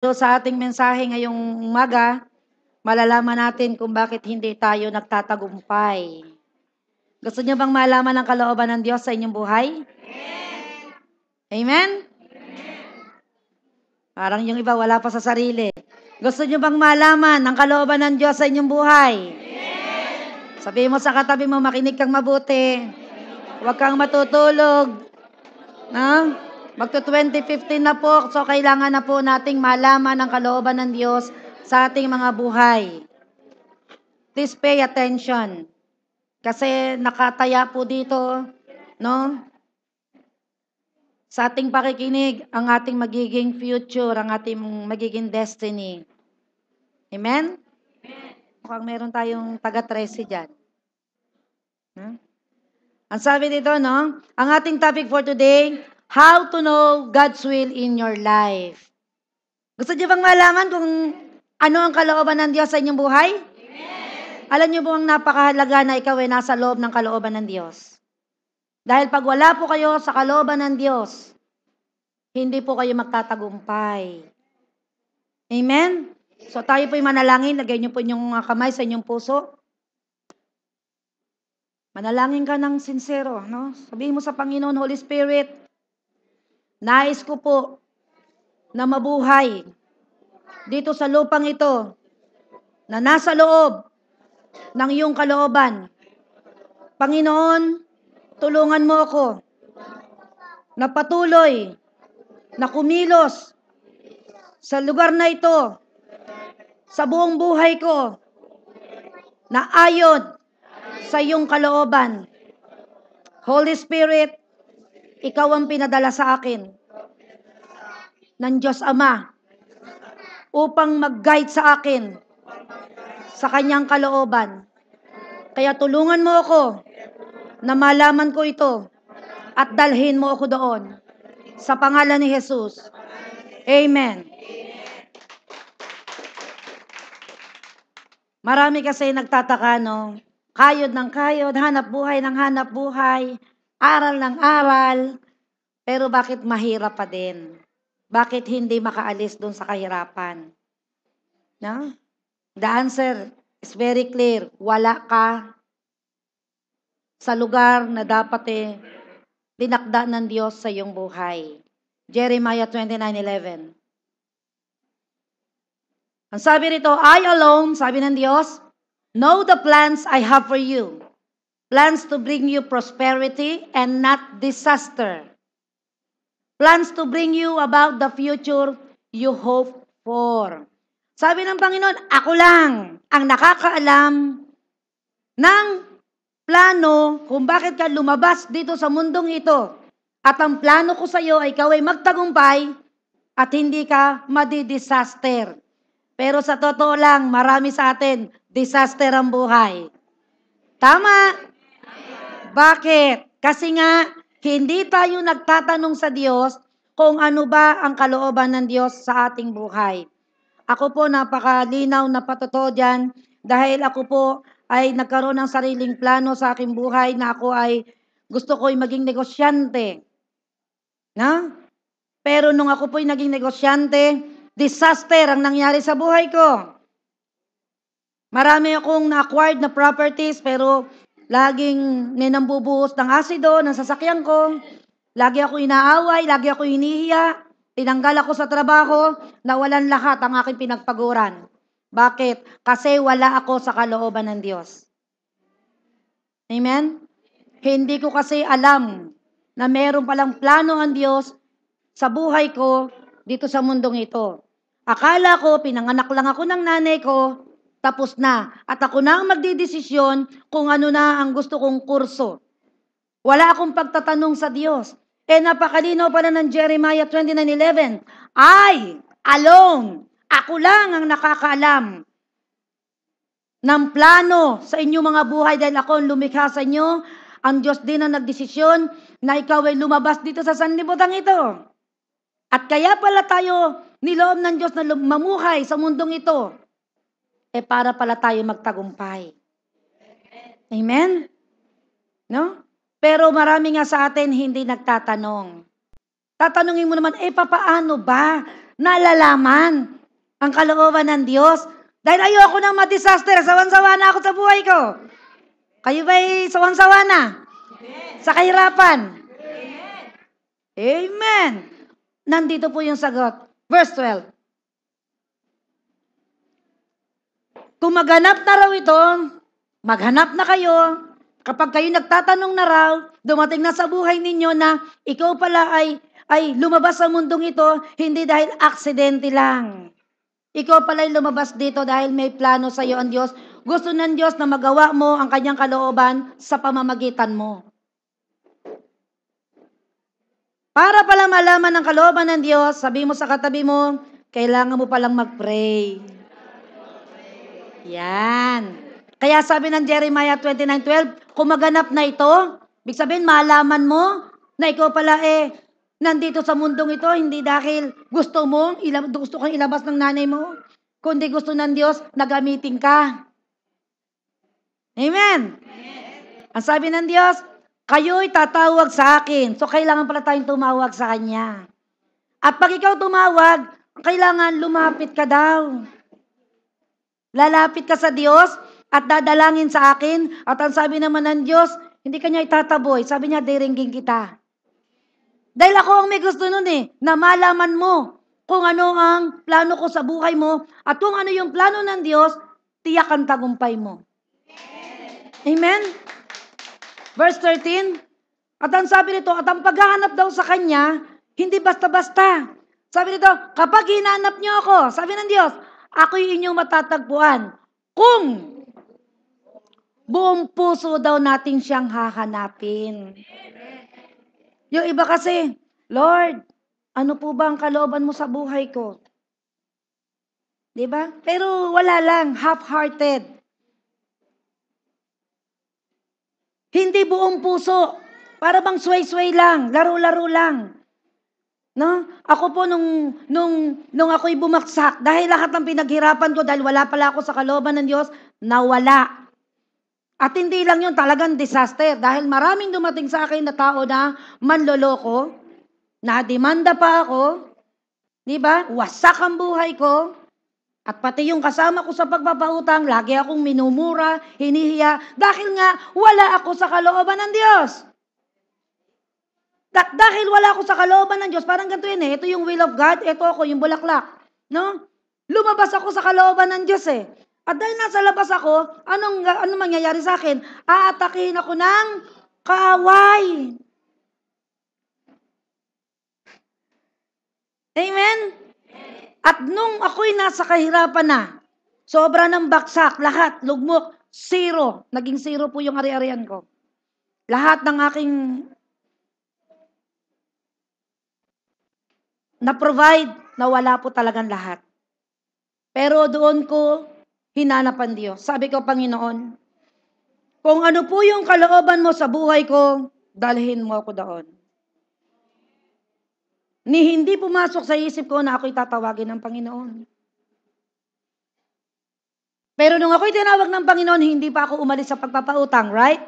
So sa ating mensahe ngayong umaga, malalaman natin kung bakit hindi tayo nagtatagumpay. Gusto niyo bang malaman ang kalooban ng Diyos sa inyong buhay? Amen? Parang yung iba wala pa sa sarili. Gusto niyo bang malaman ang kalooban ng Diyos sa inyong buhay? Sabihin mo sa katabi mo, makinig kang mabuti. Huwag kang matutulog. No? Magto-2015 na po, so kailangan na po nating malaman ang kalooban ng Diyos sa ating mga buhay. Please pay attention. Kasi nakataya po dito, no? Sa ating pakikinig, ang ating magiging future, ang ating magiging destiny. Amen? Mukhang meron tayong taga-13 dyan. Ang sabi dito, no? Ang ating topic for today, how to know God's will in your life. Gusto niyo bang malaman kung ano ang kalooban ng Diyos sa inyong buhay? Amen. Alam niyo bang napakahalaga na ikaw ay nasa loob ng kalooban ng Diyos? Dahil pag wala po kayo sa kalooban ng Diyos, hindi po kayo magtatagumpay. Amen? So tayo po'y manalangin. Lagay niyo po inyong kamay sa inyong puso. Manalangin ka ng sincero, no? Sabihin mo sa Panginoon, Holy Spirit, nais ko po na mabuhay dito sa lupang ito na nasa loob ng iyong kalooban. Panginoon, tulungan mo ako na patuloy na kumilos sa lugar na ito, sa buong buhay ko, na ayon sa iyong kalooban. Holy Spirit, ikaw ang pinadala sa akin ng Diyos Ama upang mag-guide sa akin sa kanyang kalooban. Kaya tulungan mo ako na malaman ko ito at dalhin mo ako doon. Sa pangalan ni Jesus. Amen. Marami kasi nagtataka, no? Kayod ng kayod, hanap buhay ng hanap buhay, aral ng aral, pero bakit mahirap pa din? Bakit hindi makaalis doon sa kahirapan? No? The answer is very clear. Wala ka sa lugar na dapat dinakda ng Diyos sa iyong buhay. Jeremiah 29:11. Ang sabi rito, I alone, sabi ng Diyos, know the plans I have for you. Plans to bring you prosperity and not disaster. Plans to bring you about the future you hope for. Sabi ng Panginoon, ako lang ang nakakaalam ng plano kung bakit ka lumabas dito sa mundong ito. At ang plano ko sa iyo ay ikaw ay magtagumpay at hindi ka madi-disaster. Pero sa totoo lang, marami sa atin, disaster ang buhay. Tama? Bakit? Kasi nga, hindi tayo nagtatanong sa Diyos kung ano ba ang kalooban ng Diyos sa ating buhay. Ako po, napakalinaw na patotoo dyan dahil ako po ay nagkaroon ng sariling plano sa aking buhay na ako ay gusto ko'y maging negosyante. Na? Pero nung ako po'y naging negosyante, disaster ang nangyari sa buhay ko. Marami akong na-acquired na properties pero laging may nambubuhos ng asido ng sasakyan ko. Lagi ako inaaway, lagi ako hinihiya. Tinanggal ako sa trabaho, nawalan lahat ang aking pinagpaguran. Bakit? Kasi wala ako sa kalooban ng Diyos. Amen? Hindi ko kasi alam na meron palang plano ang Diyos sa buhay ko dito sa mundong ito. Akala ko, pinanganak lang ako ng nanay ko, tapos na. At ako na ang magdidesisyon kung ano na ang gusto kong kurso. Wala akong pagtatanong sa Diyos. Napakalinaw pala ng Jeremiah 29:11. I, alone, ako lang ang nakakaalam ng plano sa inyong mga buhay dahil ako ang lumikha sa inyo. Ang Diyos din ang nagdesisyon na ikaw ay lumabas dito sa sanlibutan ito. At kaya pala tayo niloob ng Diyos na mamuhay sa mundong ito. Para pala tayo magtagumpay. Amen? No? Pero marami nga sa atin hindi nagtatanong. Tatanungin mo naman, papaano ba nalalaman ang kalooban ng Diyos. Dahil ayoko nang ma-disaster, sawan-sawa na ako sa buhay ko. Kayo ba'y sawan-sawa na? Sa kahirapan? Amen. Nandito po yung sagot. Verse 12. Kung maghanap na raw ito, maghanap na kayo. Kapag kayo nagtatanong na raw, dumating na sa buhay ninyo na ikaw pala ay lumabas sa mundong ito, hindi dahil aksidente lang. Ikaw pala ay lumabas dito dahil may plano sa iyo ang Diyos. Gusto ng Diyos na magawa mo ang kanyang kalooban sa pamamagitan mo. Para pala malaman ang kalooban ng Diyos, sabi mo sa katabi mo, kailangan mo palang mag-pray. Yan. Kaya sabi ng Jeremiah 29:12, kung maganap na ito, ibig sabihin, malaman mo na ikaw pala nandito sa mundong ito, hindi dahil gusto kang ilabas ng nanay mo, kundi gusto ng Diyos na gamitin ka. Amen. Ang sabi ng Diyos, kayo'y tatawag sa akin. So, kailangan pala tayong tumawag sa Kanya. At pag ikaw tumawag, kailangan lumapit ka daw. Lalapit ka sa Diyos at dadalangin sa akin. At ang sabi naman ng Diyos, hindi Kanya itataboy. Sabi niya, diringgin kita. Dahil ako ang may gusto nun na malaman mo kung ano ang plano ko sa buhay mo at kung ano yung plano ng Diyos, tiyak ang tagumpay mo. Amen? Verse 13, at ang sabi nito, at ang paghahanap daw sa Kanya, hindi basta-basta. Sabi nito, kapag hinanap niyo ako, sabi ng Diyos, ako'y inyong matatagpuan. Kung buong puso daw natin siyang hahanapin. Yung iba kasi, Lord, ano po ba ang kalooban mo sa buhay ko? Diba? Pero wala lang, half-hearted. Hindi buong puso. Para bang sway-sway lang, laro-laro lang. No? Ako po nung ako'y bumaksak, dahil lahat ng pinaghirapan ko, dahil wala pala ako sa kalooban ng Diyos, nawala. At hindi lang yun, talagang disaster. Dahil maraming dumating sa akin na tao na manloloko, na-demanda pa ako, di ba? Wasak ang buhay ko. At pati yung kasama ko sa pagpapautang, lagi akong minumura, hinihiya, dahil nga wala ako sa kalooban ng Diyos. Dahil wala ako sa kalooban ng Diyos, parang ganito yun ito yung will of God, ito ako, yung bulaklak. No? Lumabas ako sa kalooban ng Diyos At dahil nasa labas ako, anong mangyayari sa akin? Aatakihin ako ng kaaway. Amen? At nung ako'y nasa kahirapan na, sobra ng baksak, lahat, lugmok, zero. Naging zero po yung ari-arian ko. Lahat ng aking na-provide, nawala po talagang lahat. Pero doon ko hinanap ang Diyos. Sabi ko, Panginoon, kung ano po yung kalooban mo sa buhay ko, dalhin mo ako doon. Ni hindi pumasok sa isip ko na ako'y tatawagin ng Panginoon. Pero nung ako'y tinawag ng Panginoon, hindi pa ako umalis sa pagpapautang, right?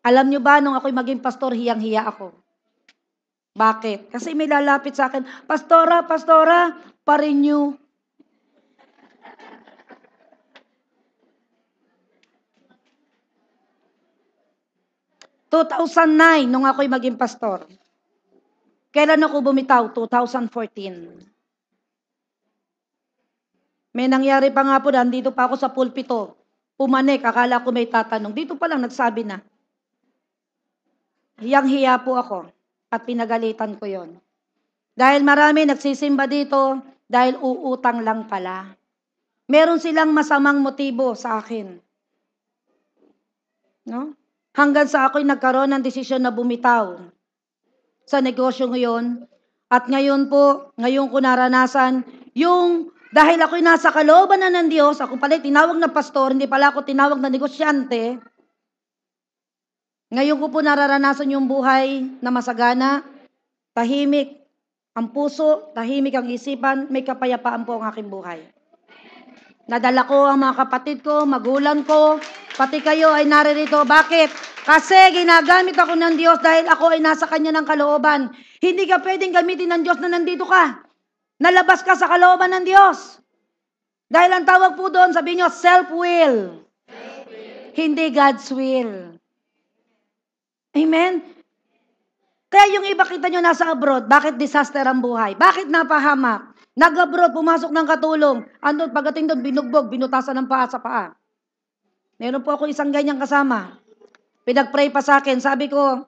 Alam nyo ba, nung ako'y maging pastor, hiyang-hiya ako. Bakit? Kasi may lalapit sa akin, Pastora, pa-renew. – 2009, nung ako'y maging pastor. Kailan ako bumitaw? 2014. May nangyari pa nga po, nandito pa ako sa pulpito. Pumanik, akala ko may tatanong. Dito pa lang nagsabi na. Hiyang-hiya po ako at pinagalitan ko yon. Dahil marami nagsisimba dito dahil uutang lang pala. Meron silang masamang motibo sa akin. No? Hanggang sa ako'y nagkaroon ng desisyon na bumitaw sa negosyo ngayon. At ngayon po, ngayon ko naranasan, dahil ako'y nasa kalooban na ng Diyos, ako pala tinawag na pastor, hindi pala ako tinawag na negosyante. Ngayon ko po nararanasan yung buhay na masagana, tahimik ang puso, tahimik ang isipan, may kapayapaan po ang aking buhay. Nadala ko ang mga kapatid ko, magulang ko, pati kayo ay naririto. Bakit? Kasi ginagamit ako ng Diyos dahil ako ay nasa Kanya ng kalooban. Hindi ka pwedeng gamitin ng Diyos na nandito ka. Nalabas ka sa kalooban ng Diyos. Dahil ang tawag po doon, sabi nyo, self-will. Hindi God's will. Amen? Kaya yung iba kita nyo nasa abroad, bakit disaster ang buhay? Bakit napahamak? Nag-abroad, pumasok ng katulong. Andun, pagdating doon, binugbog, binutasan ng paa sa paa. Meron po ako isang ganyang kasama. Pinag-pray pa sa akin. Sabi ko,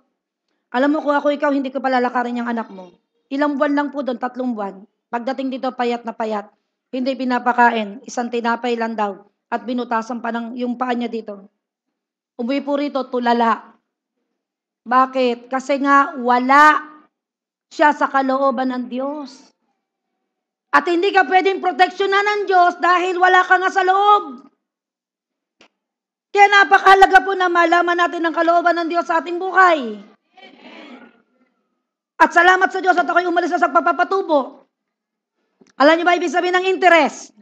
alam mo kung ako ikaw, hindi ko palalakarin yung anak mo. Ilang buwan lang po doon, 3 buwan. Pagdating dito, payat na payat. Hindi pinapakain. Isang tinapay lang daw. At binutasan pa ng yung paa niya dito. Umuwi po rito, tulala. Bakit? Kasi nga wala siya sa kalooban ng Diyos. At hindi ka pwedeng proteksyonan ng Diyos dahil wala ka nga sa loob. Kaya napakahalaga po na malaman natin ang kalooban ng Diyos sa ating buhay. At salamat sa Diyos at ako'y umalis na sa pagpapatubo. Alam niyo ba ibig sabihin ng interest?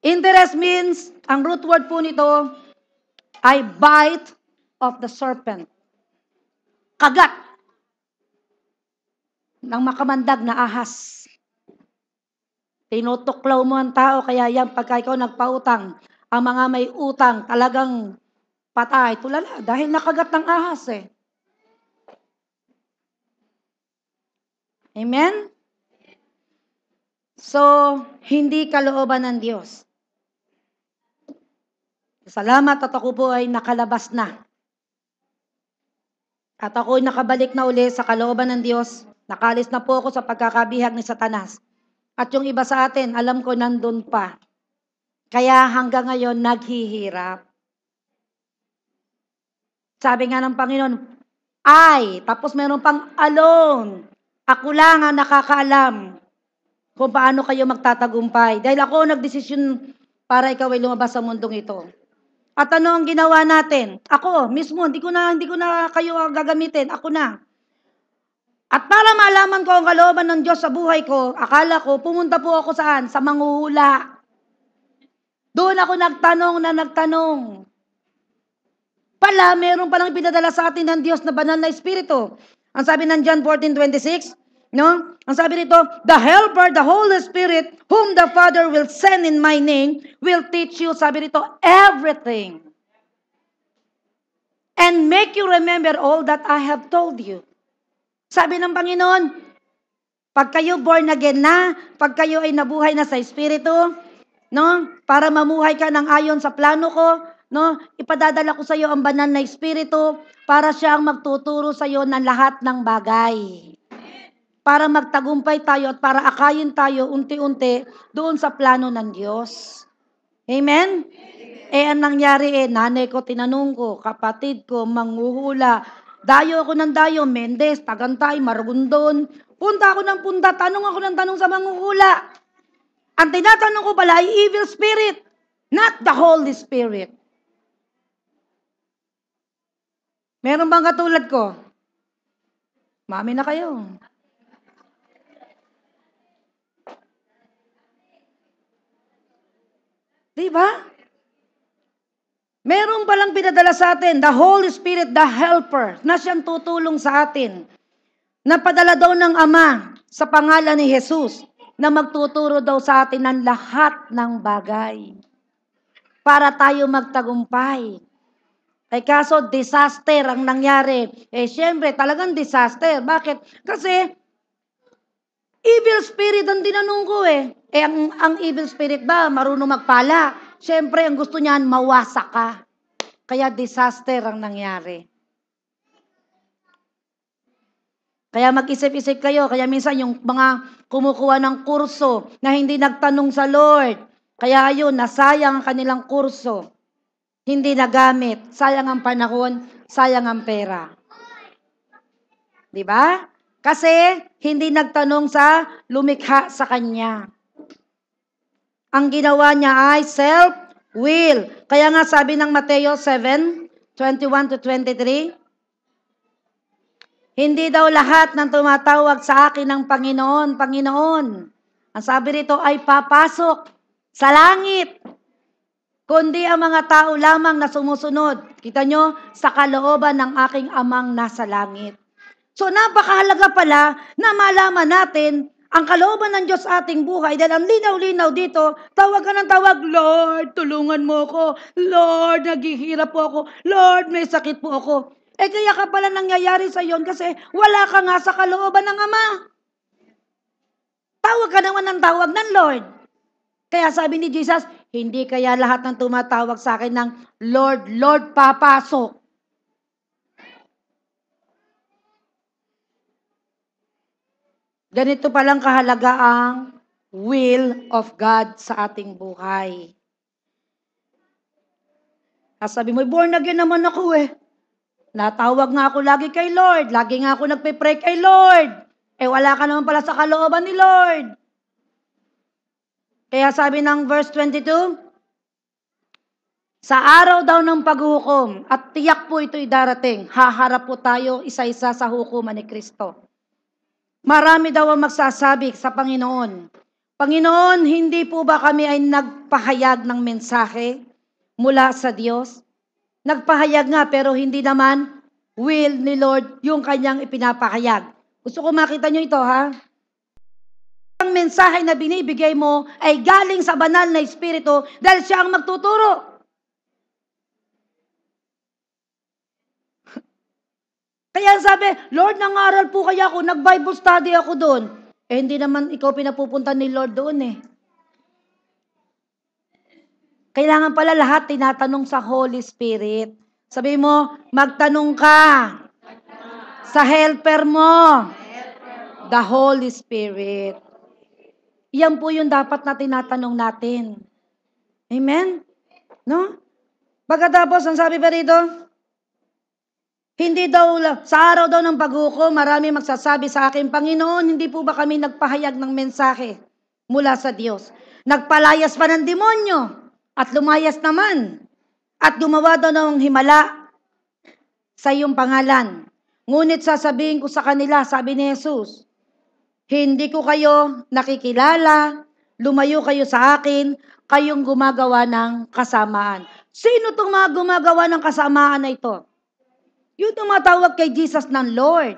Interest means, ang root word po nito ay bite of the serpent. Kagat ng makamandag na ahas. Tinutuklaw mo ang tao, kaya yan, pagka ikaw nagpautang, ang mga may utang talagang patay, tulala, dahil nakagat ng ahas eh. Amen? So, hindi kalooban ng Diyos. Salamat at ako po ay nakalabas na. At ako'y nakabalik na uli sa kalooban ng Diyos. Nakalis na po ako sa pagkakabihag ni Satanas. At yung iba sa atin, alam ko nandun pa. Kaya hanggang ngayon, naghihirap. Sabi nga ng Panginoon, tapos meron pang alone. Ako lang ang nakakaalam kung paano kayo magtatagumpay. Dahil ako nagdesisyon para ikaw ay lumabas sa mundong ito. At ano ang ginawa natin? Ako mismo, hindi ko na kayo gagamitin. Ako na. At para malaman ko ang kalooban ng Diyos sa buhay ko, akala ko, pumunta po ako saan? Sa manghuhula. Doon ako nagtanong. Pala, meron palang pinadala sa atin ng Diyos na banal na Espiritu. Ang sabi ng John 14:26, no? Ang sabi nito, the Helper, the Holy Spirit, whom the Father will send in my name, will teach you, sabi nito, everything. And make you remember all that I have told you. Sabi ng Panginoon, pag kayo born again na, pag kayo ay nabuhay na sa Espiritu, no? Para mamuhay ka ng ayon sa plano ko, no? Ipadadala ko sa iyo ang banal na Espiritu para siyang magtuturo sa iyo ng lahat ng bagay. Para magtagumpay tayo at para akayin tayo unti-unti doon sa plano ng Diyos. Amen? Ang nangyari nanay ko tinanong ko, kapatid ko, manghuhula, dayo ako ng dayo, Mendez, Tagantay, Maragondon, punta ako ng punta, tanong ako ng tanong sa manghuhula. Ang tinatanong ko pala ay evil spirit, not the Holy Spirit. Meron bang katulad ko? Mami na kayo. Diba? Meron palang pinadala sa atin, the Holy Spirit, the Helper, na siyang tutulong sa atin. Napadala daw ng Ama sa pangalan ni Jesus na magtuturo daw sa atin ng lahat ng bagay para tayo magtagumpay. Kaso disaster ang nangyari. Siyempre, talagang disaster. Bakit? Kasi evil spirit ang tinanong ko ang evil spirit ba, marunong magpala? Siyempre, ang gusto niyan, mawasak ka. Kaya disaster ang nangyari. Kaya mag-isip-isip kayo. Kaya minsan yung mga kumukuha ng kurso na hindi nagtanong sa Lord. Kaya ayun, nasayang ang kanilang kurso. Hindi nagamit. Sayang ang panahon, sayang ang pera. Diba? Kasi hindi nagtanong sa lumikha sa kanya. Ang ginawa niya ay self-will. Kaya nga sabi ng Mateo 7:21-23, hindi daw lahat ng tumatawag sa akin ng Panginoon, Panginoon. Ang sabi rito ay papasok sa langit, kundi ang mga tao lamang na sumusunod. Kita nyo, sa kalooban ng aking amang nasa langit. So napakahalaga pala na malaman natin ang kalooban ng Diyos sa ating buhay, dahil ang linaw-linaw dito, tawag ka ng tawag, Lord, tulungan mo ako. Lord, naghihirap po ako. Lord, may sakit po ako. Eh kaya ka pala nangyayari sa iyon kasi wala ka nga sa kalooban ng Ama. Tawag ka naman ng tawag ng Lord. Kaya sabi ni Jesus, hindi kaya lahat ng tumatawag sa akin ng Lord, Lord, papasok. Ganito palang kahalaga ang will of God sa ating buhay. Sabi mo, born again naman ako eh. Natawag nga ako lagi kay Lord. Lagi nga ako nagpe-pray kay Lord. Eh wala ka naman pala sa kalooban ni Lord. Kaya sabi ng verse 22, sa araw daw ng paghuhukom, at tiyak po ito'y darating, haharap po tayo isa-isa sa hukuman ni Kristo. Marami daw ang magsasabi sa Panginoon, Panginoon, hindi po ba kami ay nagpahayag ng mensahe mula sa Diyos? Nagpahayag nga pero hindi naman will ni Lord yung kanyang ipinapahayag. Gusto ko makita nyo ito ha. Ang mensahe na binibigay mo ay galing sa banal na Espiritu dahil siya ang magtuturo. Kaya sabi, Lord, nangaral po kaya ako, nag-Bible study ako doon. Eh, hindi naman ikaw pinapupunta ni Lord doon eh. Kailangan pala lahat tinatanong sa Holy Spirit. Sabi mo, magtanong ka sa helper mo, the Holy Spirit. Yan po yung dapat na tinatanong natin. Amen? No? Pagkatapos, ang sabi pa rito, hindi daw, sa araw daw ng paghukom, marami magsasabi sa akin, Panginoon, hindi po ba kami nagpahayag ng mensahe mula sa Diyos? Nagpalayas pa ng demonyo at lumayas naman at gumawa daw ng himala sa iyong pangalan. Ngunit sasabihin ko sa kanila, sabi ni Jesus, hindi ko kayo nakikilala, lumayo kayo sa akin, kayong gumagawa ng kasamaan. Sino itong mga gumagawa ng kasamaan na ito? Yung tumatawag kay Jesus ng Lord,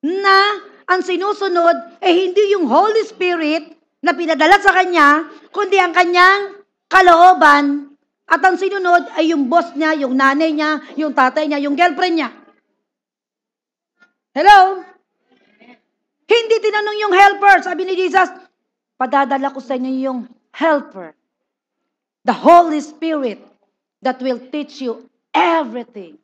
na ang sinusunod ay hindi yung Holy Spirit na pinadala sa kanya, kundi ang kanyang kalooban, at ang sinunod ay yung boss niya, yung nanay niya, yung tatay niya, yung girlfriend niya. Hello? Hindi tinanong yung helper. Sabi ni Jesus, padadala ko sa inyo yung helper, the Holy Spirit that will teach you everything.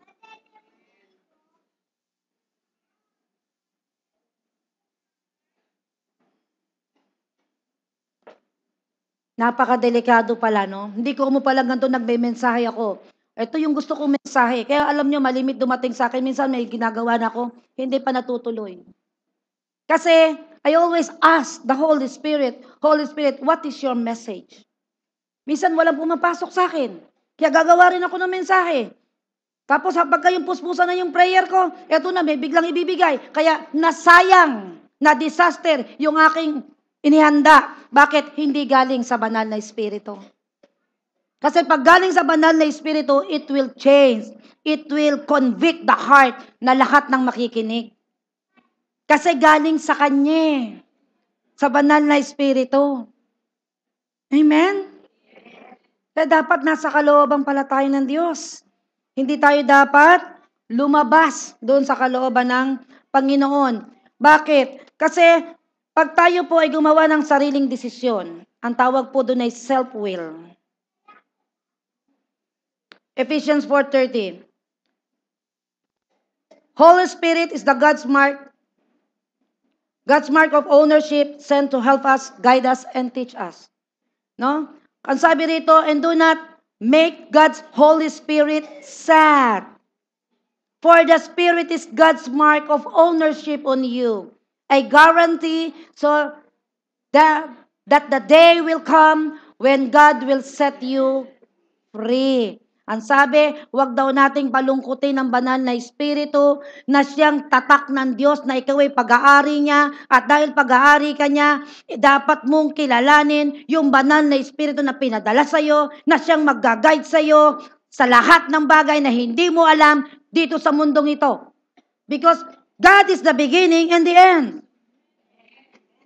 Napakadelikado pala, no? Hindi ko mo pala ganito nagme-mensahe ako. Ito yung gusto kong mensahe. Kaya alam nyo, malimit dumating sa akin. Minsan may ginagawa na ako, hindi pa natutuloy. Kasi, I always ask the Holy Spirit, what is your message? Minsan walang pumapasok sa akin. Kaya gagawa rin ako ng mensahe. Tapos pagka yung puspusan na yung prayer ko, eto na, may biglang ibibigay. Kaya nasayang, na disaster yung aking inihanda. Bakit? Hindi galing sa banal na Espiritu. Kasi pag galing sa banal na Espiritu, it will change. It will convict the heart na lahat ng makikinig. Kasi galing sa Kanya. Sa banal na Espiritu. Amen? Kaya dapat nasa kalooban pala tayo ng Diyos. Hindi tayo dapat lumabas doon sa kalooban ng Panginoon. Bakit? Kasi pag tayo po ay gumawa ng sariling desisyon, ang tawag po doon ay self-will. Ephesians 4:30. Holy Spirit is the God's mark of ownership sent to help us, guide us, and teach us. No? Ang sabi rito, and do not make God's Holy Spirit sad. For the Spirit is God's mark of ownership on you. I guarantee so that the day will come when God will set you free. Ang sabi, huwag daw nating palungkutin ang banal na Espiritu na siyang tatak ng Diyos na ikaw ay pag-aari niya at dahil pag-aari ka niya, dapat mong kilalanin yung banal na Espiritu na pinadala sa iyo, na siyang mag-guide sa iyo sa lahat ng bagay na hindi mo alam dito sa mundong ito. Because God is the beginning and the end.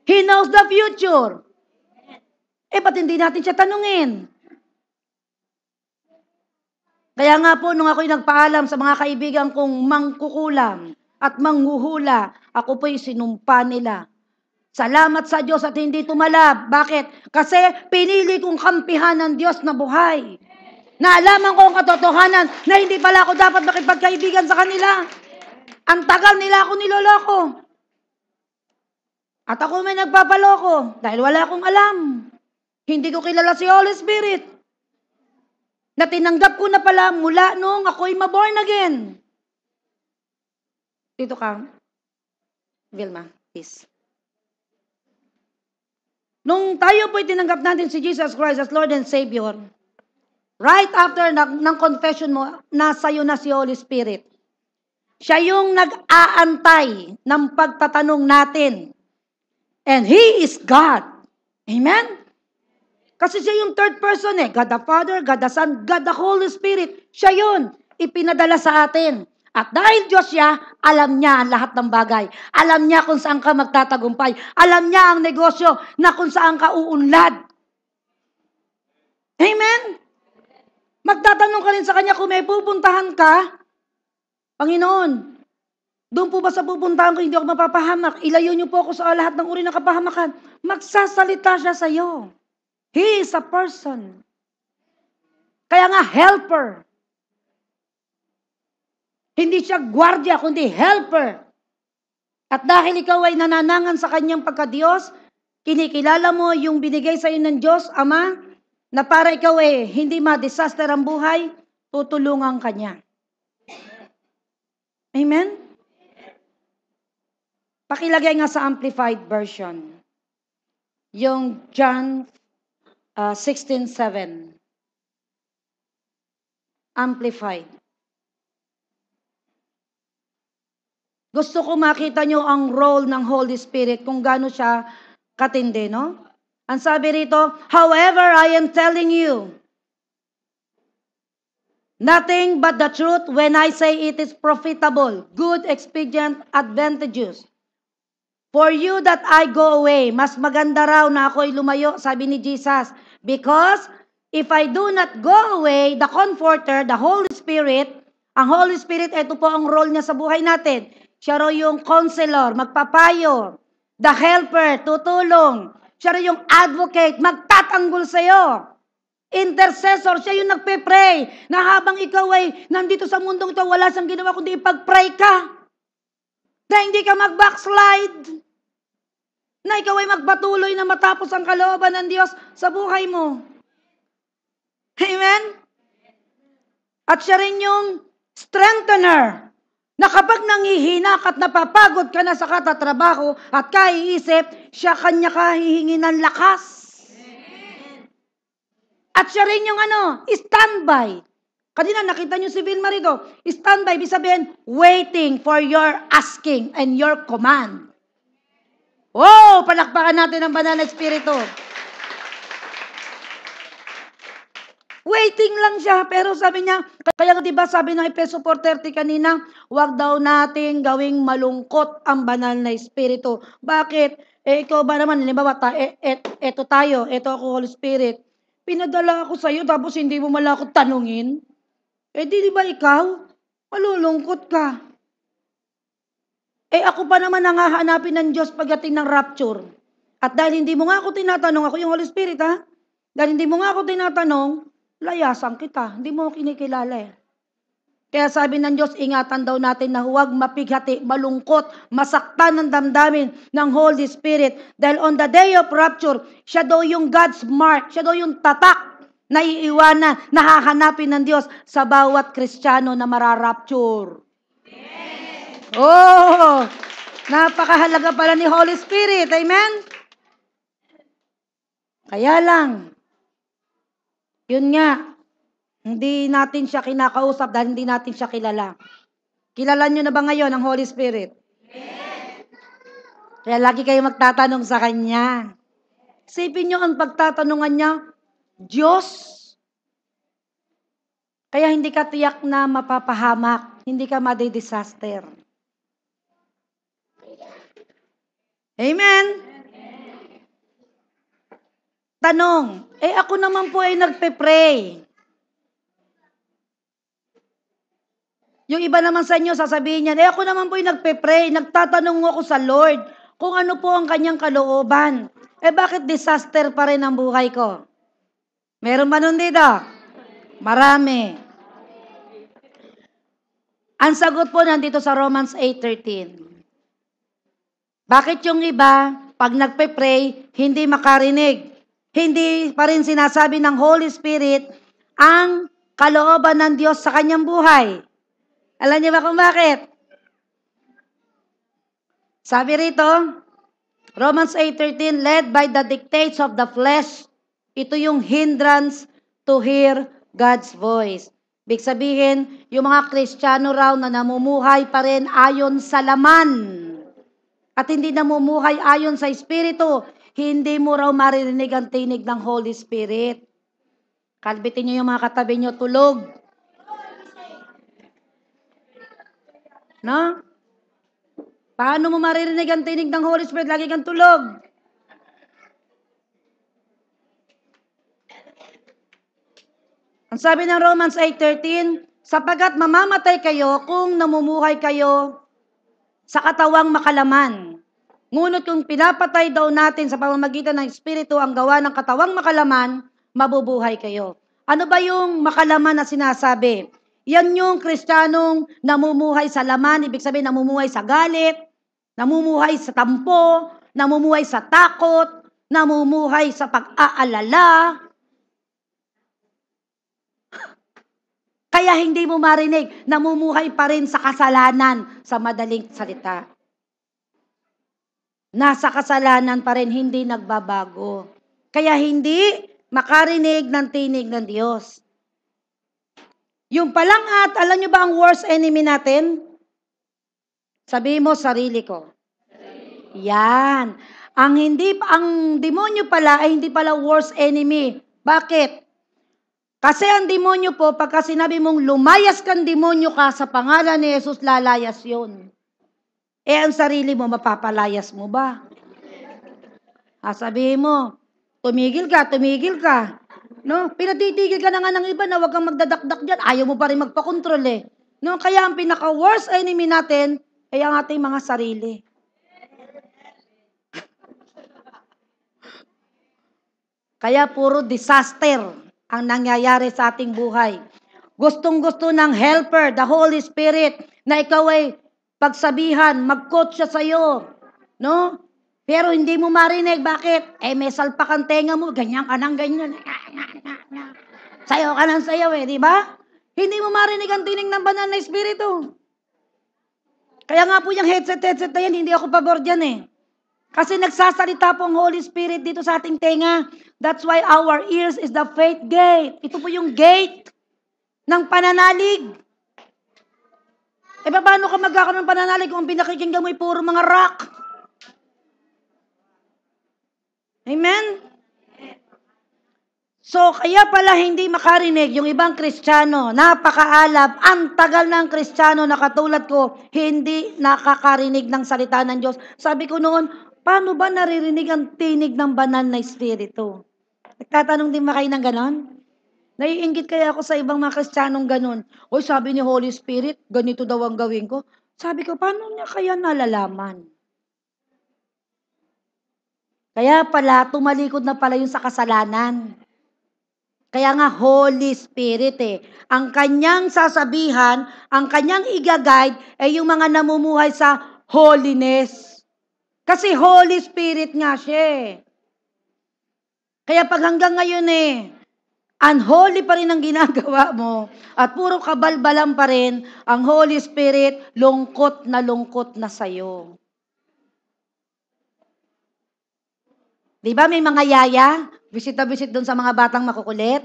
He knows the future. Ba't hindi natin siya tanungin? Kaya nga po, nung ako'y nagpaalam sa mga kaibigan kong mangkukulam at manghuhula, ako po'y sinumpa nila. Salamat sa Diyos at hindi tumalab. Bakit? Kasi pinili kong kampihan ng Diyos na buhay. Naalaman ko ang katotohanan na hindi pala ako dapat makipagkaibigan sa kanila. Ang tagal nila ako niloloko. At ako may nagpapaloko dahil wala akong alam. Hindi ko kilala si Holy Spirit. Na tinanggap ko na pala mula nung ako'y maborn again. Dito ka, Vilma, please. Nung tayo po'y tinanggap natin si Jesus Christ as Lord and Savior, right after ng confession mo, nasa iyo na si Holy Spirit. Siya yung nag-aantay ng pagtatanong natin. And He is God. Amen? Kasi siya yung third person God the Father, God the Son, God the Holy Spirit. Siya yun. Ipinadala sa atin. At dahil Diyos siya, alam niya ang lahat ng bagay. Alam niya kung saan ka magtatagumpay. Alam niya ang negosyo na kung saan ka uunlad. Amen? Magtatanong ka rin sa Kanya kung may pupuntahan ka. Panginoon, doon po ba sa pupuntahan ko hindi ako mapapahamak? Ilayo niyo po ako sa lahat ng uri ng kapahamakan. Magsasalita siya sa iyo. He is a person. Kaya nga, helper. Hindi siya gwardiya, kundi helper. At dahil ikaw ay nananangan sa kanyang pagka-Diyos, kinikilala mo yung binigay sa iyo ng Diyos, Ama, na para ikaw hindi ma-disaster ang buhay, tutulungan ka niya. Amen? Pakilagay nga sa Amplified Version. Yung John 16:7. Amplified. Gusto ko makita nyo ang role ng Holy Spirit kung gaano siya katindi, no? Ang sabi rito, however, I am telling you, nothing but the truth when I say it is profitable, good, expedient, advantageous. For you that I go away, mas maganda raw na ako'y lumayo, sabi ni Jesus. Because if I do not go away, the Comforter, the Holy Spirit, ang Holy Spirit, ito po ang role niya sa buhay natin. Siya raw yung counselor, magpapayo. The helper, tutulong. Siya raw yung advocate, magtatanggol sa'yo. Intercessor, siya yung nagpe-pray. Na habang ikaw ay nandito sa mundong ito, wala siyang ginawa kundi ipag-pray ka. Na hindi ka mag-backslide. Na ikaw ay magpatuloy na matapos ang kalooban ng Diyos sa buhay mo. Amen? At siya rin yung strengthener. Na kapag nangihina at napapagod ka na sa katatrabaho at kaiisip, siya kanya hihingi ng lakas. At siya rin yung standby. Kanina nakita nyo si Vilma rito. Standby, ibig sabihin, waiting for your asking and your command. Oh, palakpakan natin ang banal na espiritu. Waiting lang siya, pero sabi niya, kaya diba sabi ng Efeso 4:30 kanina, huwag daw nating gawing malungkot ang banal na espiritu. Bakit? Ikaw ba naman, halimbawa, eto tayo, eto ako Holy Spirit, pinadala ako sa iyo, tapos hindi mo mala ako tanungin. Di ba ikaw? Malulungkot ka. Ako pa naman ang hahanapin ng Diyos pagdating ng rapture. At dahil hindi mo nga ako tinatanong, ako yung Holy Spirit, ha? Dahil hindi mo nga ako tinatanong, layasan kita. Hindi mo ako kinikilala Kaya sabi ng Diyos, ingatan daw natin na huwag mapighati, malungkot, masaktan ng damdamin ng Holy Spirit. Dahil on the day of rapture, siya daw yung God's mark, siya daw yung tatak na iiwanan, na hahanapin ng Diyos sa bawat Kristiyano na mararapture. Oh, napakahalaga pala ni Holy Spirit. Amen? Kaya lang, yun nga, hindi natin siya kinakausap dahil hindi natin siya kilala. Kilala nyo na ba ngayon ang Holy Spirit? Kaya lagi kayo magtatanong sa Kanya. Isipin nyo ang pagtatanungan niya, Diyos. Kaya hindi ka tiyak na mapapahamak, hindi ka madi-disaster. Amen? Tanong, ako naman po ay nagpe-pray. Yung iba naman sa inyo, sasabihin niyan, ako naman po ay nagpe-pray, nagtatanong ako sa Lord kung ano po ang kanyang kalooban. Bakit disaster pa rin ang buhay ko? Meron ba nun dito? Marami. Ang sagot po nandito sa Romans 8:13. Bakit yung iba, pag nagpe-pray, hindi makarinig? Hindi pa rin sinasabi ng Holy Spirit ang kalooban ng Diyos sa kanyang buhay. Alam niyo ba kung bakit? Sabi rito, Romans 8:13, led by the dictates of the flesh. Ito yung hindrance to hear God's voice. Ibig sabihin, yung mga Kristiyano raw na namumuhay pa rin ayon sa laman at hindi namumuhay ayon sa Espiritu, hindi mo raw maririnig ang tinig ng Holy Spirit. Kalbitin niyo yung mga katabi niyo, tulog. No? Paano mo maririnig ang tinig ng Holy Spirit? Lagi kang tulog. Ang sabi ng Romans 8:13, sapagat mamamatay kayo kung namumuhay kayo sa katawang makalaman. Ngunit kung pinapatay daw natin sa pamamagitan ng Espiritu ang gawa ng katawang makalaman, mabubuhay kayo. Ano ba yung makalaman na sinasabi? Yan yung Kristiyanong namumuhay sa laman, ibig sabihin namumuhay sa galit, namumuhay sa tampo, namumuhay sa takot, namumuhay sa pag-aalala. Kaya hindi mo marinig, namumuhay pa rin sa kasalanan, sa madaling salita. Nasa kasalanan pa rin, hindi nagbabago. Kaya hindi makarinig ng tinig ng Diyos. Yung palang alam nyo ba ang worst enemy natin? Sabihin mo, sarili ko. Yan. Ang demonyo pala ay hindi pala worst enemy. Bakit? Kasi ang demonyo po, pagka sinabi mong lumayas kang demonyo ka sa pangalan ni Jesus, lalayas yun. Ang sarili mo, mapapalayas mo ba? Sabihin mo, tumigil ka. No? Pinatitigil ka na nga ng iba na huwag kang magdadakdak dyan. Ayaw mo pa rin magpakontrol eh. No? Kaya ang pinaka-worst enemy natin ay ang ating mga sarili. Kaya puro disaster ang nangyayari sa ating buhay. Gustong-gusto ng helper, the Holy Spirit, na ikaw ay pagsabihan, mag-coach siya sa'yo. No? Pero hindi mo marinig. Bakit? May salpak ang tenga mo, ganyan ka ng ganyan. Sayaw ka ng sayaw di ba? Hindi mo marinig ang tinig ng banal na Espiritu. Kaya nga po yung headset na yan, hindi ako pabor dyan Kasi nagsasalita po ang Holy Spirit dito sa ating tenga. That's why our ears is the faith gate. Ito po yung gate ng pananalig. Paano ka magkakaroon ng pananalig kung pinakikinggan mo ay puro mga rock? Amen? So, kaya pala hindi makarinig yung ibang Kristiyano, napakaalab, ang tagal ng Kristiyano na katulad ko, hindi nakakarinig ng salita ng Diyos. Sabi ko noon, paano ba naririnig ang tinig ng banal na Espiritu? Nagtatanong din ba kayo ng ganon? Naiinggit kaya ako sa ibang mga Kristiyanong ganon. Oy, sabi ni Holy Spirit, ganito daw ang gawin ko. Sabi ko, paano niya kaya nalalaman? Kaya pala, tumalikod na pala yung sa kasalanan. Kaya nga, Holy Spirit Ang kanyang sasabihan, ang kanyang i-guide ay yung mga namumuhay sa holiness. Kasi Holy Spirit nga siya Kaya pag hanggang ngayon unholy pa rin ang ginagawa mo at puro kabalbalan pa rin, ang Holy Spirit lungkot na sa'yo. Di ba may mga yaya? Visit na visit doon sa mga batang makukulit.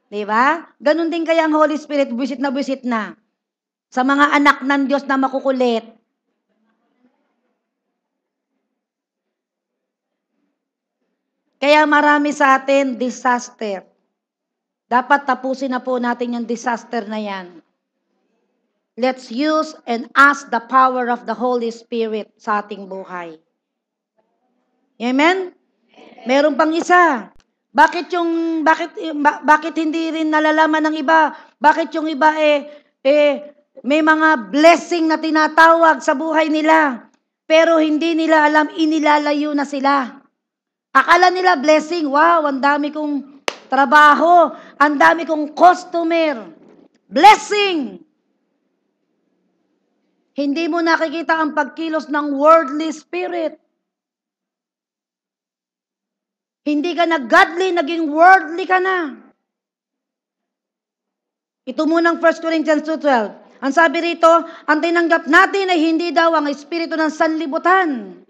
Di ba? Ganon din kaya ang Holy Spirit, visit na sa mga anak ng Diyos na makukulit. Kaya marami sa atin, disaster. Dapat tapusin na po natin yung disaster na yan. Let's use and ask the power of the Holy Spirit sa ating buhay. Amen? Meron pang isa. Bakit hindi rin nalalaman ng iba? Bakit yung iba may mga blessing na tinatawag sa buhay nila, pero hindi nila alam, inilalayo na sila. Akala nila blessing, wow, ang dami kong trabaho, ang dami kong customer. Blessing! Hindi mo nakikita ang pagkilos ng worldly spirit. Hindi ka na godly, naging worldly ka na. Ito munang 1 Corinthians 2:12. Ang sabi rito, ang tinanggap natin ay hindi daw ang espiritu ng sanlibutan,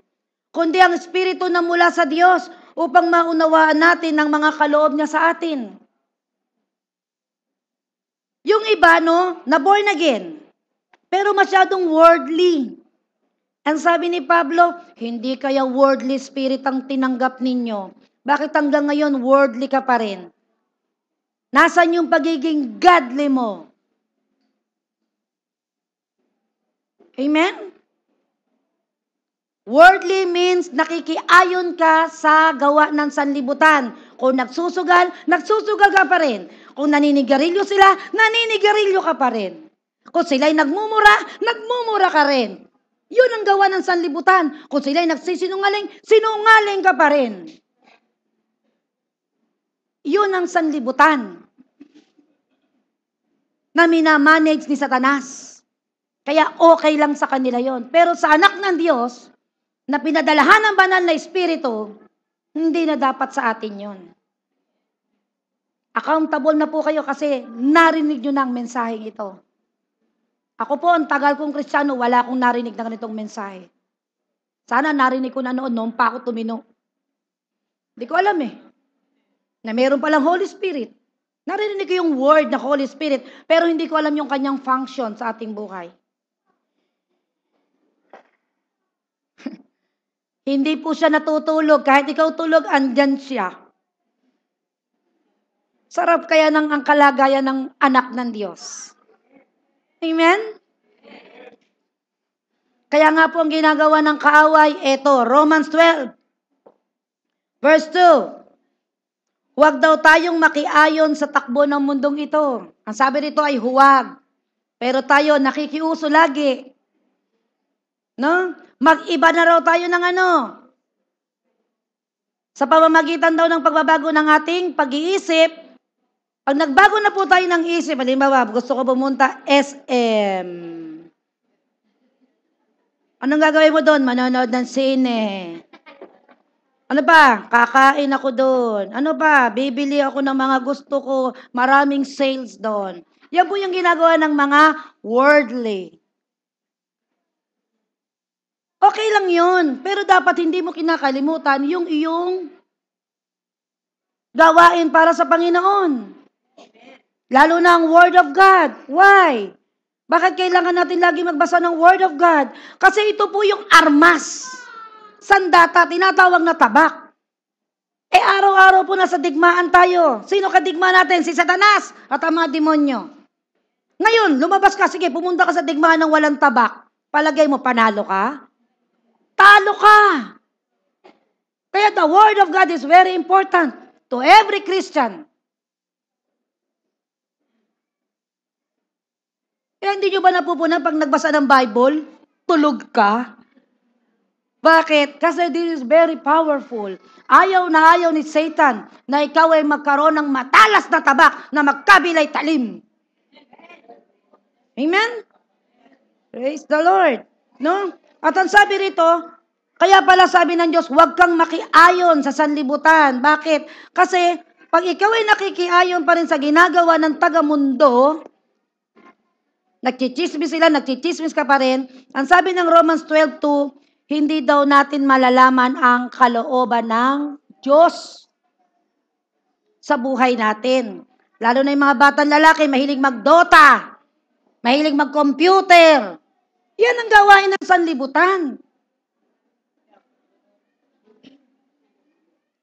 kundi ang espiritu na mula sa Diyos upang maunawaan natin ang mga kaloob niya sa atin. Yung iba, na born again, pero masyadong worldly. Ang sabi ni Pablo, hindi kaya worldly spirit ang tinanggap ninyo. Bakit hanggang ngayon worldly ka pa rin? Nasaan yung pagiging godly mo? Amen? Worldly means nakikiayon ka sa gawa ng sanlibutan. Kung nagsusugal ka pa rin. Kung naninigarilyo sila, naninigarilyo ka pa rin. Kung sila'y nagmumura ka rin. Yun ang gawa ng sanlibutan. Kung sila'y sinungaling ka pa rin. Yun ang sanlibutan na minamanage ni Satanas. Kaya okay lang sa kanila yon. Pero sa anak ng Diyos, na pinadalahan ng banal na espiritu, hindi na dapat sa atin yon. Accountable na po kayo kasi narinig nyo na ang mensaheng ito. Ako po, ang tagal kong Kristiyano, wala akong narinig na ganitong mensahe. Sana narinig ko na noon pa ako tumino. Hindi ko alam na meron palang Holy Spirit. Narinig ko yung word na Holy Spirit, pero hindi ko alam yung kanyang function sa ating buhay. Hindi po siya natutulog. Kahit ikaw tulog, andyan siya. Sarap kaya ng ang kalagayan ng anak ng Diyos. Amen? Kaya nga po ang ginagawa ng kaaway, eto, Romans 12, verse 2. Huwag daw tayong makiayon sa takbo ng mundong ito. Ang sabi rito ay huwag. Pero tayo nakikiuso lagi. No? Mag-iba na raw tayo ng sa pamamagitan daw ng pagbabago ng ating pag-iisip. Pag nagbago na po tayo ng isip, halimbawa, gusto ko pumunta SM. Anong gagawin mo doon? Manonood ng sine. Ano pa? Kakain ako doon. Ano pa? Bibili ako ng mga gusto ko. Maraming sales doon. Yan po yung ginagawa ng mga worldly. Okay lang yun. Pero dapat hindi mo kinakalimutan yung iyong gawain para sa Panginoon. Lalo na ang Word of God. Why? Bakit kailangan natin lagi magbasa ng Word of God? Kasi ito po yung armas. Sandata, tinatawag na tabak. Araw-araw po nasa digmaan tayo. Sino kadigma natin? Si Satanas at ang mga demonyo. Ngayon, lumabas ka, sige, pumunta ka sa digmaan ng walang tabak. Palagay mo, panalo ka? Talo ka! Kaya the Word of God is very important to every Christian. Kaya hindi nyo ba napupunan pag nagbasa ng Bible, tulog ka? Bakit? Kasi this is very powerful. Ayaw na ayaw ni Satan na ikaw ay magkaroon ng matalas na tabak na magkabilay talim. Amen? Praise the Lord. No? At ang sabi rito, kaya pala sabi ng Diyos, huwag kang makiayon sa sanlibutan. Bakit? Kasi pag ikaw ay nakikiayon pa rin sa ginagawa ng taga-mundo, nagchichismis ka pa rin, ang sabi ng Romans 12:2, hindi daw natin malalaman ang kalooban ng Diyos sa buhay natin. Lalo na yung mga batang lalaki, mahilig mag-Dota, mahilig mag-computer. Yan ang gawain ng sanlibutan.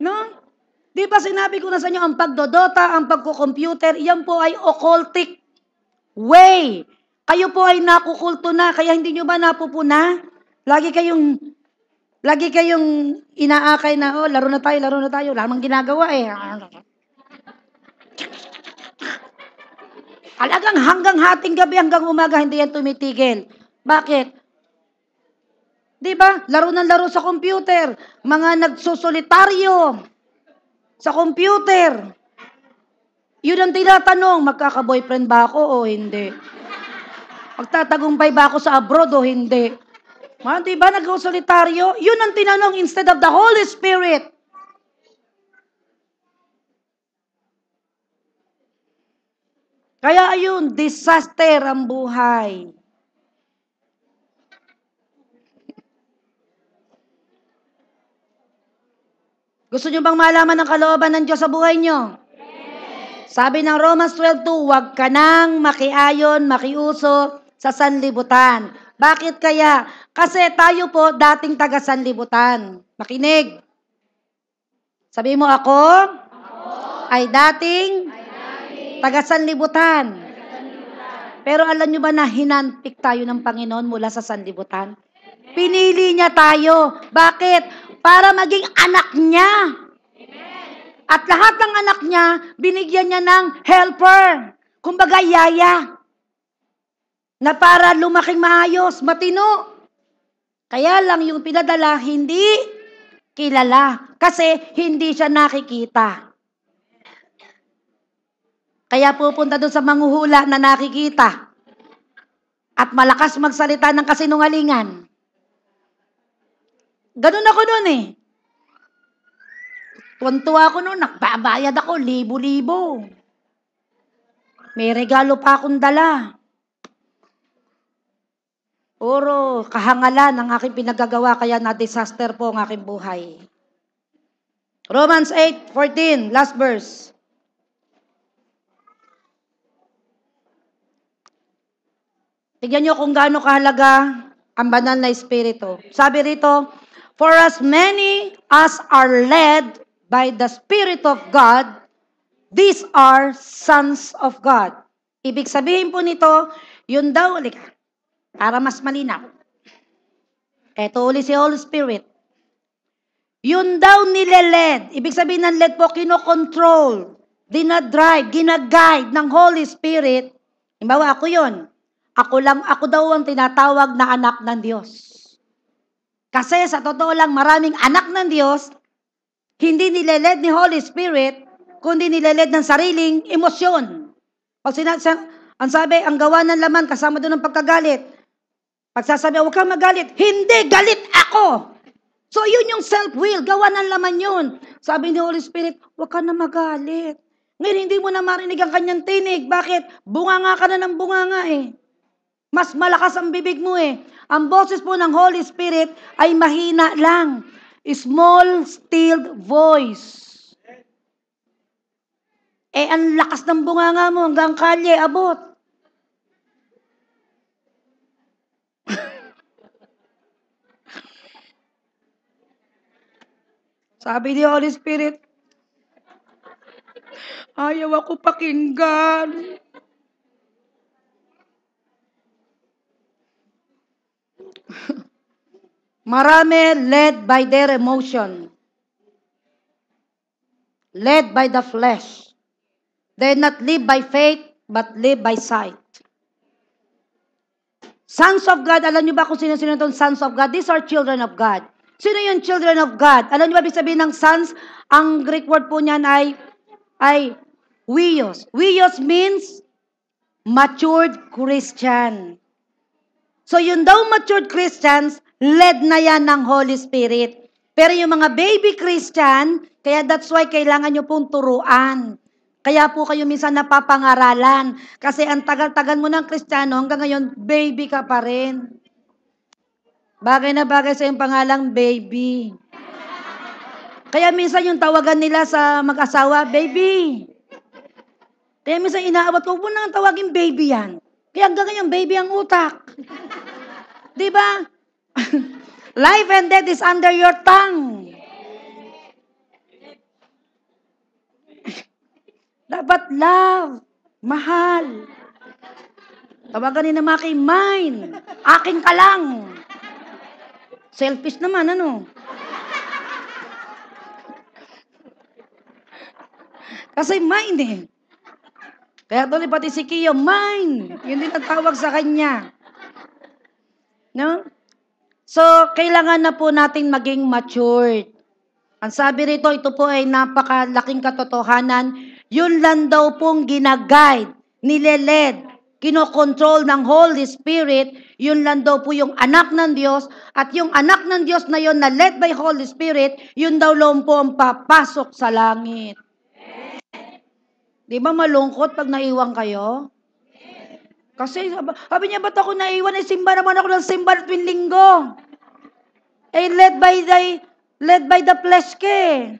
No? Di ba sinabi ko na sa inyo, ang pagdodota, ang pagko-computer, yan po ay occultic way. Kayo po ay nakukulto na, kaya hindi nyo ba napupuna? Lagi Lagi kayong inaakay na, oh, laro na tayo, laro na tayo. Lamang ginagawa eh. Talagang hanggang hating gabi, hanggang umaga, hindi yan tumitigil. Bakit? Di ba? Laro ng laro sa computer. Mga nagsusolitaryo sa computer. Yun ang tinatanong, magkaka-boyfriend ba ako o hindi? Magtatagumpay ba ako sa abroad o hindi? Di ba nagsusolitaryo? Yun ang tinanong instead of the Holy Spirit. Kaya ayun, disaster ang buhay. Gusto nyo bang malaman ang kalooban ng Diyos sa buhay nyo? Sabi ng Romans 12:2, huwag ka nang makiayon, makiuso sa sanlibutan. Bakit kaya? Kasi tayo po dating taga sanlibutan. Makinig. Sabi mo ako ay dating taga sanlibutan. Pero alam nyo ba na hinanpik tayo ng Panginoon mula sa sanlibutan? Pinili niya tayo. Bakit? Para maging anak niya. At lahat ng anak niya, binigyan niya ng helper. Kumbaga, yaya. Na para lumaking maayos, matino. Kaya lang yung pinadala, hindi kilala. Kasi hindi siya nakikita. Kaya pupunta doon sa manghuhula na nakikita. At malakas magsalita ng kasinungalingan. Ganun ako noon eh. Tuwan-tuwa ako noon, nagbabayad ako, libo-libo. May regalo pa akong dala. Puro kahangalan ang aking pinagagawa, kaya na-disaster po ang aking buhay. Romans 8:14, last verse. Tignan nyo kung gaano kahalaga ang banal na espiritu. Sabi rito, for as many as are led by the Spirit of God, these are sons of God. Ibig sabihin po nito, yun daw, para mas malinaw. Ito uli si Holy Spirit. Yun daw nileled. Ibig sabihin ng led po, kinokontrol, dinadrive, ginaguide ng Holy Spirit. Halimbawa, ako yun. Ako daw ang tinatawag na anak ng Diyos. Kasi sa totoo lang, maraming anak ng Diyos, hindi nileled ni Holy Spirit, kundi nileled ng sariling emosyon. Pag ang sabi, ang gawa ng laman, kasama doon ng pagkagalit. Pagsasabi, huwag kang magalit. Hindi, galit ako. So, yun yung self-will. Gawa ng laman yun. Sabi ni Holy Spirit, huwag ka na magalit. Ngayon, hindi mo na marinig ang kanyang tinig. Bakit? Bunganga ka na ng bunganga eh. Mas malakas ang bibig mo eh. Ang boses po ng Holy Spirit ay mahina lang. Small, stilled voice. Ang lakas ng bunganga mo hanggang kalye, abot. Sabi ni Holy Spirit, ayaw ako pakinggan. Marami led by their emotion. Led by the flesh. They not live by faith, but live by sight. Sons of God, alam niyo ba kung sino-sino itong sons of God? These are children of God. Sino yung children of God? Alam niyo ba ibig sabihin ng sons? Ang Greek word po niyan ay huios. Huios means matured Christian. So yun daw matured Christians, led na yan ng Holy Spirit. Pero yung mga baby Christian, kaya that's why kailangan nyo pong turuan. Kaya po kayo minsan napapangaralan. Kasi ang tagal-tagal mo ng Kristiyano, hanggang ngayon, baby ka pa rin. Bagay na bagay sa yung pangalang baby. Kaya minsan yung tawagan nila sa mag-asawa, baby. Kaya minsan inaawat ko, huwag mo nang tawagin baby yan. Kaya hanggang ngayon, baby ang utak. Diba? Life and death is under your tongue. Dapat love, mahal. Tawagan ni na mine. Akin ka lang. Selfish naman, ano? Kasi mine eh. Kaya tuloy pati si Kiyo, mine. Yun din ang tawag sa kanya. No? So, kailangan na po natin maging matured. Ang sabi rito, ito po ay napakalaking katotohanan. Yun lang daw pong ginaguide, nileled, kinokontrol ng Holy Spirit. Yun lang daw po yung anak ng Diyos. At yung anak ng Diyos na yun na led by Holy Spirit, yun daw lang po ang papasok sa langit. Di ba malungkot pag naiwan kayo? Kasi sabi niya, ba't ako naiwan? Simba naman ako ng simba tuwing linggo. Led by the flesh ke.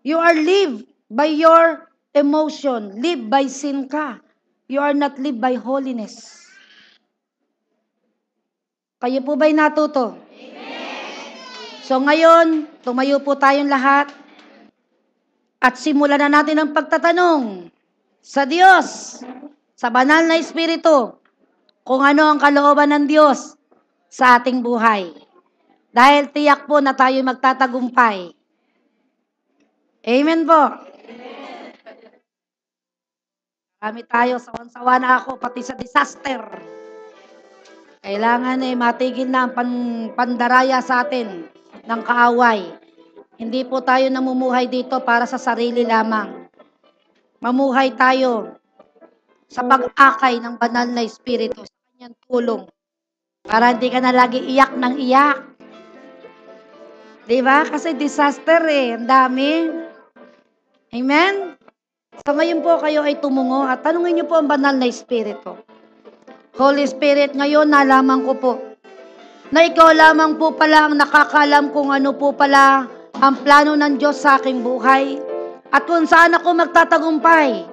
You are live by your emotion. Live by sin ka. You are not live by holiness. Kayo po ba'y natuto? Amen. So ngayon, tumayo po tayong lahat at simulan na natin ang pagtatanong sa Diyos, sa banal na Espiritu, kung ano ang kalooban ng Diyos sa ating buhay. Dahil tiyak po na tayo magtatagumpay. Amen po. Kami tayo, sawan-sawa na ako, pati sa disaster. Kailangan matigil na ang pandaraya sa atin ng kaaway. Hindi po tayo namumuhay dito para sa sarili lamang. Mamuhay tayo sa pag-akay ng banal na Espiritu, sa kanyang tulong. Para hindi ka na lagi iyak ng iyak. Diba? Kasi disaster ang dami. Amen? So ngayon po kayo ay tumungo at tanungin niyo po ang banal na Espiritu. Holy Spirit, ngayon nalaman ko po na ikaw lamang po pala ang nakakalam kung ano po pala ang plano ng Diyos sa aking buhay at kung saan ako magtatagumpay.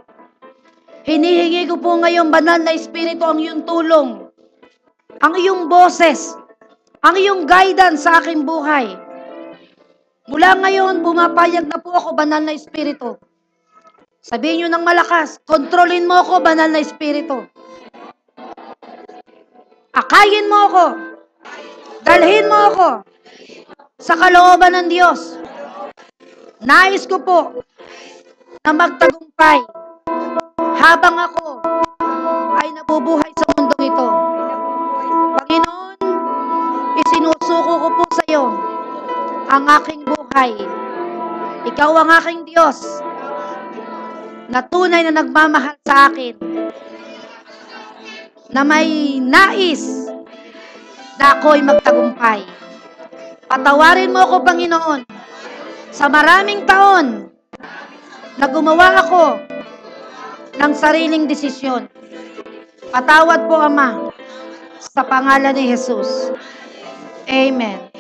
Hinihingi ko po ngayon, banal na Espiritu, ang iyong tulong, ang iyong boses, ang iyong guidance sa aking buhay. Mula ngayon, bumapayag na po ako, banal na Espiritu. Sabihin nyo ng malakas, kontrolin mo ako, banal na Espiritu. Akayin mo ako. Dalhin mo ako sa kalooban ng Diyos. Nais ko po na magtagumpay habang ako ay nabubuhay sa mundong ito. Panginoon, isinusuko ko po sa iyo ang aking buhay. Ikaw ang aking Diyos na tunay na nagmamahal sa akin, na may nais na ako'y magtagumpay. Patawarin mo ako, Panginoon, sa maraming taon na gumawa ako ng sariling desisyon. Patawad po, Ama, sa pangalan ni Jesus. Amen.